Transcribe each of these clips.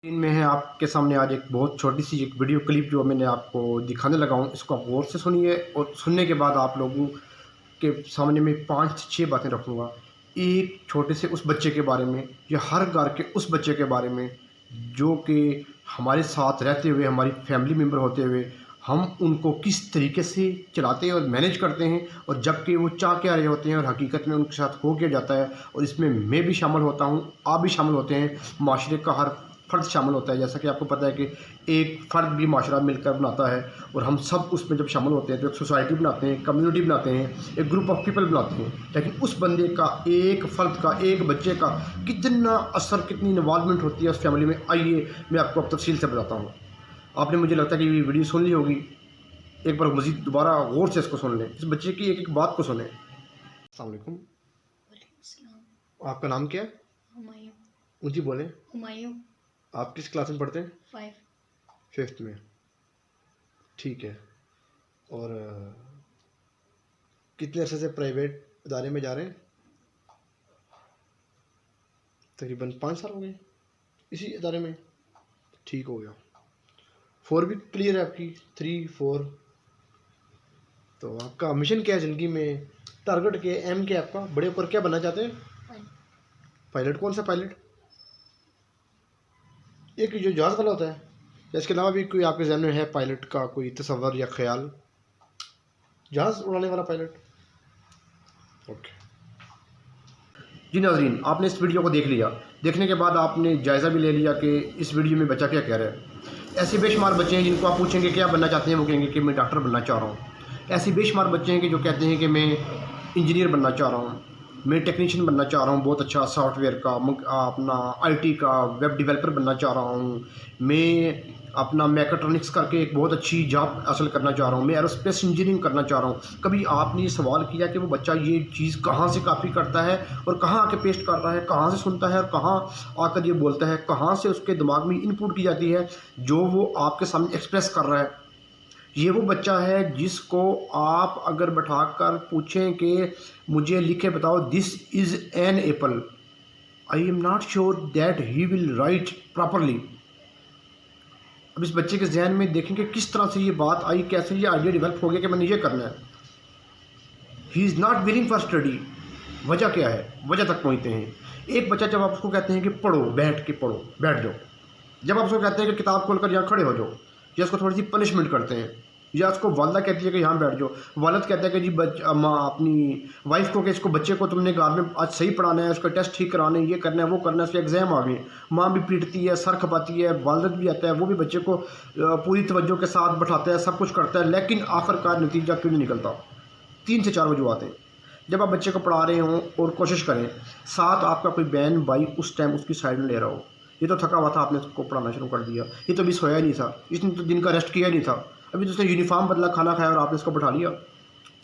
में है आपके सामने आज एक बहुत छोटी सी एक वीडियो क्लिप जो मैंने आपको दिखाने लगा हूँ। इसको आप गौर से सुनिए और सुनने के बाद आप लोगों के सामने में 5-6 बातें रखूँगा। एक छोटे से उस बच्चे के बारे में या हर घर के उस बच्चे के बारे में जो कि हमारे साथ रहते हुए हमारी फैमिली मेम्बर होते हुए हम उनको किस तरीके से चलाते हैं और मैनेज करते हैं, और जबकि वो चाह के आ रहे होते हैं और हकीकत में उनके साथ हो गया जाता है। और इसमें मैं भी शामिल होता हूँ, आप भी शामिल होते हैं, माशरे का हर फ़र्द शामिल होता है। जैसा कि आपको पता है कि एक फ़र्द भी माशरा मिलकर बनाता है, और हम सब उसमें जब शामिल होते हैं तो एक सोसाइटी बनाते हैं, कम्युनिटी बनाते हैं, एक ग्रुप ऑफ पीपल बनाते हैं। लेकिन उस बंदे का, एक फ़र्द का, एक बच्चे का कितना असर, कितनी इन्वॉल्वमेंट होती है उस फैमिली में, आइए मैं आपको अब तफसील से बताता हूँ। आपने, मुझे लगता है कि ये वीडियो सुन ली होगी, एक बार मज़ीद दोबारा गौर से इसको सुन लें, इस बच्चे की एक एक बात को सुनें। अस्सलाम वालेकुम। आपका नाम क्या है? हुमायूं। ऊँची बोलें। हुमायूं। आप किस क्लास में पढ़ते हैं? 5th में। ठीक है। और कितने अरसे से प्राइवेट इदारे में जा रहे हैं? तकरीबन 5 साल हो गए इसी इदारे में। ठीक हो गया। 4 भी क्लियर है आपकी? 3, 4। तो आपका मिशन क्या है ज़िंदगी में? टारगेट क्या है? एम क्या है आपका? बड़े ऊपर क्या बनना चाहते हैं? पायलट। कौन सा पायलट? एक जो जहाज़ वाला होता है, या इसके अलावा भी कोई आपके ज़हन में है पायलट का कोई तसव्वुर या ख्याल? जहाज़ उड़ाने वाला पायलट। ओके जी नाज़रीन, आपने इस वीडियो को देख लिया। देखने के बाद आपने जायज़ा भी ले लिया कि इस वीडियो में बच्चा क्या कह रहा है। ऐसे बेशुमार बच्चे हैं जिनको आप पूछेंगे क्या बनना चाहते हैं, वो कहेंगे कि मैं डॉक्टर बनना चाह रहा हूँ। ऐसे बेशुमार बच्चे हैं कि जो कहते हैं कि मैं इंजीनियर बनना चाह रहा हूँ, मैं टेक्नीशियन बनना चाह रहा हूँ, बहुत अच्छा सॉफ्टवेयर का, अपना आईटी का वेब डेवलपर बनना चाह रहा हूँ, मैं अपना मैकेट्रॉनिक्स करके एक बहुत अच्छी जॉब हासिल करना चाह रहा हूँ, मैं एरोस्पेस इंजीनियरिंग करना चाह रहा हूँ। कभी आपने ये सवाल किया कि वो बच्चा ये चीज़ कहाँ से कॉपी करता है और कहाँ आके पेस्ट कर रहा है, कहाँ से सुनता है और कहाँ आकर ये बोलता है, कहाँ से उसके दिमाग में इनपुट की जाती है जो वो आपके सामने एक्सप्रेस कर रहा है? ये वो बच्चा है जिसको आप अगर बैठाकर पूछें कि मुझे लिखे बताओ this is an apple, I am not sure that he will write properly. अब इस बच्चे के जहन में देखेंगे किस तरह से ये बात आई, कैसे ये आइडिया डेवलप हो गया कि मैंने ये करना है। He is not willing for study. वजह क्या है? वजह तक पहुँचते हैं। एक बच्चा, जब आप उसको कहते हैं कि पढ़ो, बैठ के पढ़ो, बैठ जाओ, जब आप उसको कहते हैं कि किताब खोलकर यहाँ खड़े हो जाओ, या उसको थोड़ी सी पनिशमेंट करते हैं, या उसको वालदा कहती है कि यहाँ बैठ जाओ, वालद कहता है कि जी माँ अपनी वाइफ को कि इसको बच्चे को तुमने घर में आज सही पढ़ाना है, उसका टेस्ट ठीक कराना है, ये करना है, वो करना है, उसके एग्ज़ाम आ गए, माँ भी पीटती है, सर खपाती है, वालद भी आता है, वो भी बच्चे को पूरी तवज्जो के साथ बैठाता है, सब कुछ करता है, लेकिन आखिरकार नतीजा क्यों नहीं निकलता? 3 से 4 वजूहत हैं। जब आप बच्चे को पढ़ा रहे हों और कोशिश करें, साथ आपका कोई बहन भाई उस टाइम उसकी साइड में ले रहा हो, ये तो थका हुआ था, आपने उसको पढ़ाना शुरू कर दिया, ये तो अभी सोया ही नहीं था, इसने तो दिन का रेस्ट किया ही नहीं था, अभी तो उसने यूनिफॉर्म बदला, खाना खाया और आपने इसको बैठा लिया।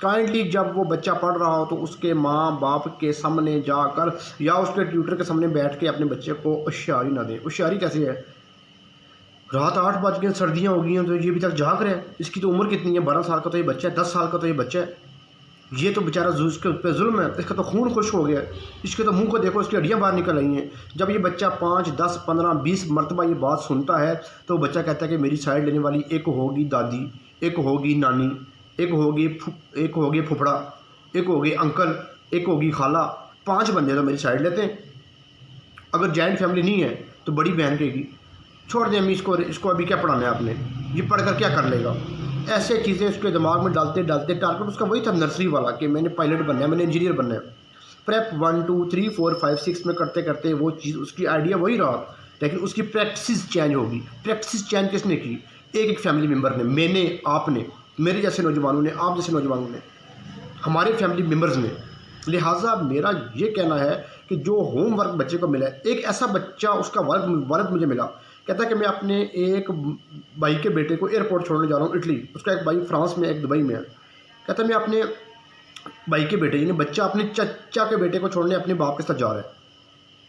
काइंडली जब वो बच्चा पढ़ रहा हो तो उसके माँ बाप के सामने जाकर या उसके ट्यूटर के सामने बैठ के अपने बच्चे को होशियारी ना दें। होशियारी कैसे है? रात 8 बज गए, सर्दियाँ हो गई हैं, तो ये अभी तक जाग रहा है। इसकी तो उम्र कितनी है? 12 साल का तो ये बच्चा है, 10 साल का तो ये बच्चा है। ये तो बेचारा उसके पे जुल्म है, इसका तो खून खुश हो गया, इसके तो मुंह को देखो, इसकी हड्डियाँ बाहर निकल आई हैं। जब ये बच्चा 5, 10, 15, 20 मरतबा ये बात सुनता है तो बच्चा कहता है कि मेरी साइड लेने वाली एक होगी दादी, एक होगी नानी, एक होगी फुफड़ा, एक होगी अंकल, एक होगी खाला, 5 बंदे तो मेरी साइड लेते हैं। अगर जॉइंट फैमिली नहीं है तो बड़ी बहन कहेगी छोड़ दें अम्मी, इसको अभी क्या पढ़ाना है आपने, ये पढ़ कर क्या कर लेगा। ऐसे चीज़ें उसके दिमाग में डालते डालते टारगेट उसका वही था नर्सरी वाला कि मैंने पायलट बनना है, मैंने इंजीनियर बनना है। प्रेप 1, 2, 3, 4, 5, 6 में करते करते वो चीज़, उसकी आइडिया वही रहा, लेकिन उसकी प्रैक्टिस चेंज होगी। प्रैक्टिस चेंज किसने की? एक फैमिली मेम्बर ने, मैंने, आपने, मेरे जैसे नौजवानों ने, आप जैसे नौजवानों ने, हमारे फैमिली मेम्बर्स ने। लिहाजा मेरा ये कहना है कि जो होमवर्क बच्चे को मिला है, एक ऐसा बच्चा, उसका वालिद मुझे मिला, कहता है कि मैं अपने एक भाई के बेटे को एयरपोर्ट छोड़ने जा रहा हूँ इटली, उसका एक भाई फ्रांस में, एक दुबई में है। कहता है मैं अपने भाई के बेटे, यानी बच्चा अपने चचा के बेटे को छोड़ने अपने बाप के साथ जा रहा है।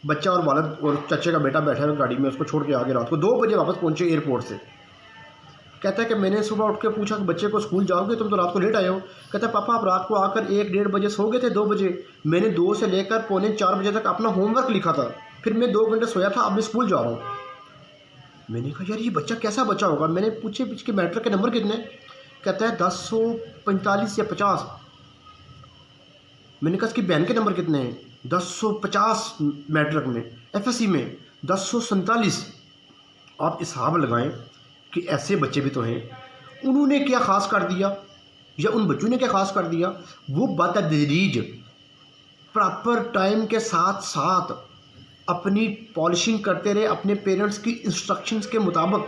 बच्चा और वालिद और चचे का बेटा बैठा है गाड़ी में, उसको छोड़ के आगे रात को 2 बजे वापस पहुँचे एयरपोर्ट से। कहता है कि मैंने सुबह उठ के पूछा कि बच्चे को स्कूल जाओगे, तुम तो रात को लेट आए हो। कहता है पापा आप रात को आकर 1-1:30 बजे सो गए थे, 2 बजे मैंने 2 से लेकर 3:45 बजे तक अपना होमवर्क लिखा था, फिर मैं 2 घंटे सोया था, अब मैं स्कूल जा रहा हूँ। मैंने कहा यार ये बच्चा कैसा बच्चा होगा। मैंने पूछे इसके मैट्रिक के नंबर कितने, कहता है 1045 या 50। मैंने कहा इसकी बहन के नंबर कितने हैं, 1050 मैट्रिक में, एफएससी में 1047। आप हिसाब लगाएं कि ऐसे बच्चे भी तो हैं। उन्होंने क्या ख़ास कर दिया या उन बच्चों ने क्या ख़ास कर दिया, वो बतदरीज प्रॉपर टाइम के साथ साथ अपनी पॉलिशिंग करते रहे, अपने पेरेंट्स की इंस्ट्रक्शंस के मुताबिक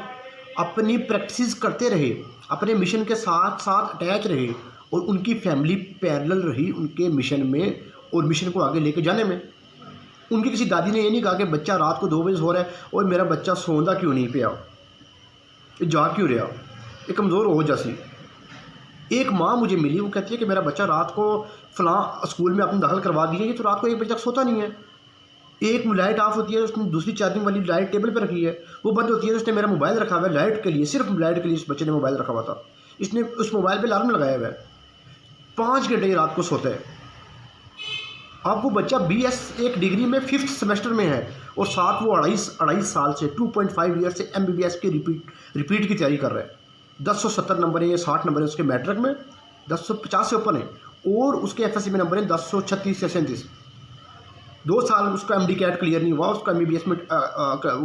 अपनी प्रैक्टिस करते रहे, अपने मिशन के साथ साथ अटैच रहे और उनकी फैमिली पैरेलल रही उनके मिशन में और मिशन को आगे लेके जाने में। उनकी किसी दादी ने ये नहीं कहा कि बच्चा रात को 2 बजे सो रहा है और मेरा बच्चा सोंदा क्यों नहीं पिया, जा क्यों रहा, ये कमज़ोर हो जैसी। एक माँ मुझे मिली, वो कहती है कि मेरा बच्चा रात को फ़लाँ स्कूल में आपने दाखिल करवा दिया, ये तो रात को 1 बजे तक सोता नहीं है। एक लाइट ऑफ होती है, उसने दूसरी चार्जिंग वाली लाइट टेबल पर रखी है, वो बंद होती है, उसने मेरा मोबाइल रखा हुआ है लाइट के लिए, सिर्फ लाइट के लिए। इस बच्चे ने मोबाइल रखा हुआ था, इसने उस मोबाइल पे अलार्म लगाया हुआ है, 5 घंटे रात को सोता है। अब वो बच्चा BS एक डिग्री में 5th सेमेस्टर में है और साथ वो अढ़ाई साल से 2.5 ईयर से MBBS की रिपीट की तैयारी कर रहा है। 1070 नंबर है, 60 नंबर है उसके मैट्रिक में, 1050 से ऊपर है और उसके FSC में नंबर है 1036 या 37। 2 साल उसका MD कैट क्लियर नहीं हुआ, उसका MBBS में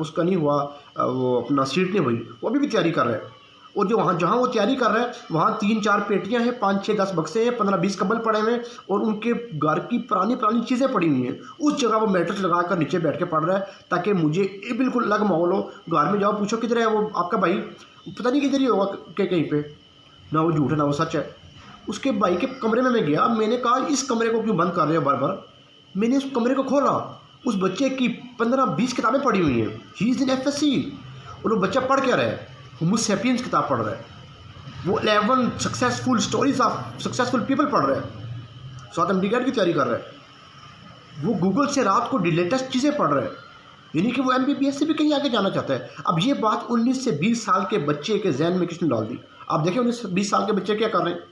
उसका नहीं हुआ, वो अपना सीट नहीं हुई, वो अभी भी तैयारी कर रहा है। और जो जहाँ वो तैयारी कर रहा है वहाँ 3-4 पेटियाँ हैं, 5-6-10 बक्से हैं, 15-20 कम्बल पड़े हुए हैं और उनके घर की पुरानी चीज़ें पड़ी हुई हैं। उस जगह वो मैट्रिक्स लगा कर नीचे बैठ के पढ़ रहा है ताकि मुझे ये बिल्कुल अलग माहौल हो। घर में जाओ पूछो किधर है वो आपका भाई, पता नहीं किधर ही होगा कि कहीं पे, ना वो झूठ है ना वो सच है। उसके भाई के कमरे में मैं गया, मैंने कहा इस कमरे को क्यों बंद कर रहे हो बार बार। मैंने उस कमरे को खोला, उस बच्चे की 15-20 किताबें पढ़ी हुई हैं। ही इज़ इन FSC और वो बच्चा पढ़ क्या रहा है, होमो सैपियंस किताब पढ़ रहा है, वो 11 successful stories of successful people पढ़ रहा है, साथ MD कैट की तैयारी कर रहा है। वो गूगल से रात को लेटेस्ट चीज़ें पढ़ रहा है, यानी कि वो MBBS से भी कहीं आगे जाना चाहता है। अब ये बात 19 से 20 साल के बच्चे के जहन में किसने डाल दी। आप देखिए 19 से 20 साल के बच्चे क्या कर रहे हैं,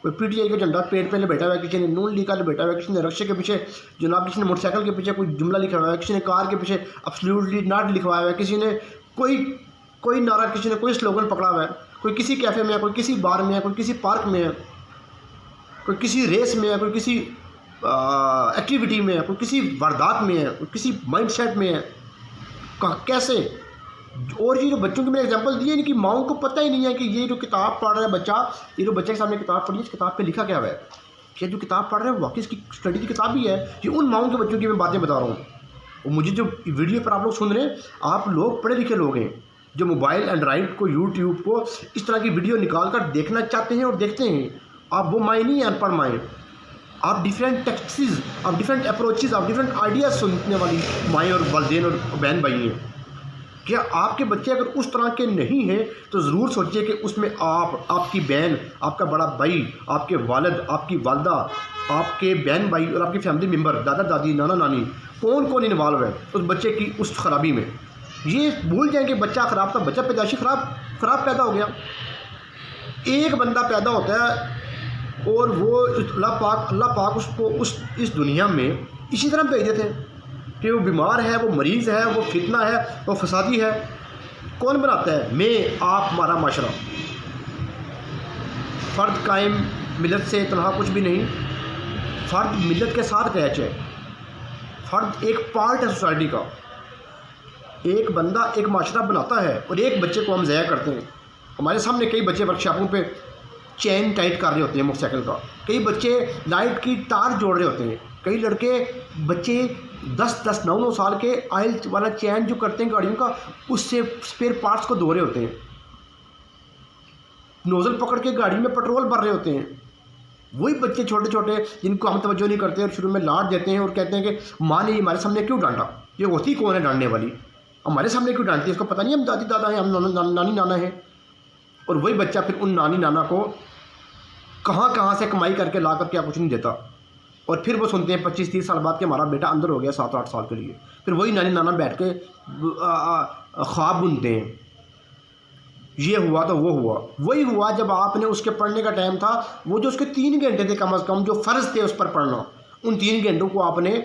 कोई PTI का झंडा पेड़ पे बैठा हुआ है, किसी ने नून लीग का बैठा हुआ है, किसी ने रक्शे के पीछे जनाब, किसी ने मोटरसाइकिल के पीछे कोई जुमला लिखा हुआ है, किसी ने कार के पीछे एब्सोल्युटली नॉट लिखवाया हुआ है, किसी ने कोई नारा, किसी ने कोई स्लोगन पकड़ा हुआ है, कोई किसी कैफ़े में है, कोई किसी बार में है, कोई किसी पार्क में है, कोई किसी रेस में है, कोई किसी एक्टिविटी में है, कोई किसी वारदात में है, कोई किसी माइंडसेट में है, कैसे। और ये जो बच्चों की मैंने एग्जांपल दी है, इनकी माओं को पता ही नहीं है कि ये जो किताब पढ़ रहा है बच्चा, ये जो बच्चे के सामने किताब पढ़ी है, इस किताब पे लिखा क्या हुआ है, कि जो किताब पढ़ रहा है वाकई इसकी स्टडी की किताब ही है। ये उन माओं के बच्चों की मैं बातें बता रहा हूँ। और मुझे जो वीडियो पर आप लोग सुन रहे हैं, आप लोग पढ़े लिखे लोग हैं जो मोबाइल एंड्रॉइड को, यूट्यूब को इस तरह की वीडियो निकाल कर देखना चाहते हैं और देखते हैं। आप वो माएँ नहीं, अनपढ़ माएँ। आप डिफरेंट टेक्सिस, आप डिफरेंट अप्रोचेज़, आप डिफरेंट आइडियाज़ सुनने वाली माएँ और वालिदैन और बहन भाई हैं। क्या आपके बच्चे अगर उस तरह के नहीं हैं तो ज़रूर सोचिए कि उसमें आप, आपकी बहन, आपका बड़ा भाई, आपके वालिद, आपकी वालदा, आपके बहन भाई और आपकी फैमिली मेम्बर, दादा दादी, नाना नानी, कौन इन्वॉल्व है उस बच्चे की उस खराबी में। ये भूल जाएं कि बच्चा ख़राब था, बच्चा पैदाइशी ख़राब पैदा हो गया। एक बंदा पैदा होता है और वो अल्लाह पाक उसको इस दुनिया में इसी तरह भेज देते हैं कि वो बीमार है, वो मरीज़ है, वो फितना है, वो फसादी है। कौन बनाता है? मैं, आप, हमारा माशरा। फ़र्द कायम मिलत से तनहा कुछ भी नहीं, फ़र्द मिलत के साथ अटैच है। फ़र्द एक पार्ट है सोसाइटी का। एक बंदा एक माशरा बनाता है और एक बच्चे को हम ज़ाया करते हैं। हमारे सामने कई बच्चे वर्कशॉपों पे चैन टाइट कर रहे होते हैं मोटरसाइकिल का, कई बच्चे लाइट की तार जोड़ रहे होते हैं, कई बच्चे 10-10, 9-9 साल के ऑयल वाला चैन जो करते हैं गाड़ियों का, उससे स्पेयर पार्ट्स को धो रहे होते हैं, नोज़ल पकड़ के गाड़ी में पेट्रोल भर रहे होते हैं। वही बच्चे छोटे छोटे जिनको हम तवज्जो नहीं करते और शुरू में लाड देते हैं और कहते हैं कि माँ ने हमारे सामने क्यों डांटा, ये होती कौन है डांटने वाली, हमारे सामने क्यों डांटती है, इसको पता नहीं हम दादी दादा हैं, हम नानी नाना हैं। और वही बच्चा फिर उन नानी नाना को कहाँ से कमाई करके ला कर क्या कुछ नहीं देता। और फिर वो सुनते हैं 25-30 साल बाद कि हमारा बेटा अंदर हो गया 7-8 साल के लिए। फिर वही नानी नाना बैठ के ख्वाब बुनते हैं, ये हुआ तो वो हुआ। वही हुआ जब आपने उसके पढ़ने का टाइम था, वो जो उसके 3 घंटे थे कम अज़ कम जो फ़र्ज़ थे उस पर पढ़ना, उन 3 घंटों को आपने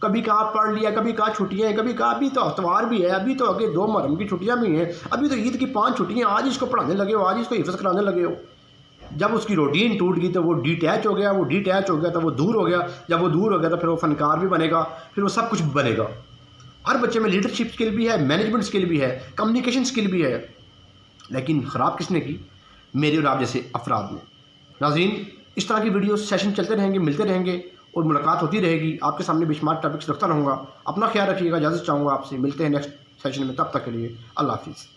कभी कहा पढ़ लिया, कभी कहा छुट्टियाँ हैं, कभी कहा अभी तो अतवार भी है, अभी तो आगे 2 मुहर्रम की छुट्टियाँ भी हैं, अभी तो ईद की 5 छुट्टियाँ, आज इसको पढ़ाने लगे हो, आज इसको हिफ्ज़ कराने लगे हो। जब उसकी रूटीन टूट गई तो वो डिटैच हो गया, वो डिटैच हो गया तो वो दूर हो गया, जब वो दूर हो गया तो फिर वो फनकार भी बनेगा, फिर वो सब कुछ बनेगा। हर बच्चे में लीडरशिप स्किल भी है, मैनेजमेंट स्किल भी है, कम्युनिकेशन स्किल भी है, लेकिन ख़राब किसने की? मेरे और आप जैसे अफराद ने। नाज़रीन, इस तरह की वीडियो सेशन चलते रहेंगे, मिलते रहेंगे और मुलाकात होती रहेगी। आपके सामने बेशुमार टॉपिक्स रखता रहूँगा। अपना ख्याल रखिएगा, इजाज़त चाहूँगा आपसे। मिलते हैं नेक्स्ट सेशन में, तब तक के लिए अल्लाह हाफ़िज़।